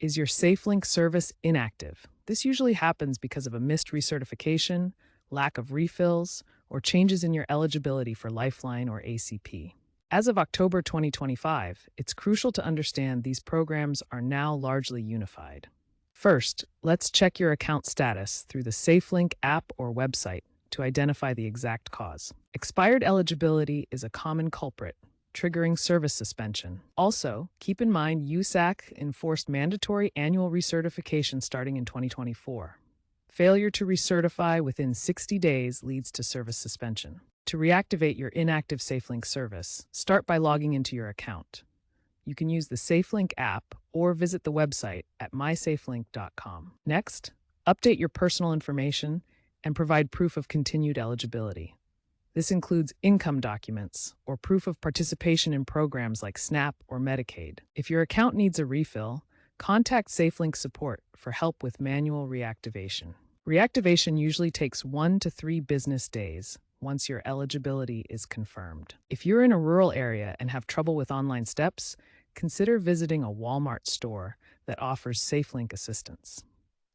Is your SafeLink service inactive? This usually happens because of a missed recertification, lack of refills, or changes in your eligibility for Lifeline or ACP. As of October 2025, it's crucial to understand these programs are now largely unified. First, let's check your account status through the SafeLink app or website to identify the exact cause. Expired eligibility is a common culprit, triggering service suspension. Also, keep in mind USAC enforced mandatory annual recertification starting in 2024. Failure to recertify within 60 days leads to service suspension. To reactivate your inactive SafeLink service, start by logging into your account. You can use the SafeLink app or visit the website at mysafelink.com. Next, update your personal information and provide proof of continued eligibility. This includes income documents or proof of participation in programs like SNAP or Medicaid. If your account needs a refill, contact SafeLink support for help with manual reactivation. Reactivation usually takes 1 to 3 business days once your eligibility is confirmed. If you're in a rural area and have trouble with online steps, consider visiting a Walmart store that offers SafeLink assistance.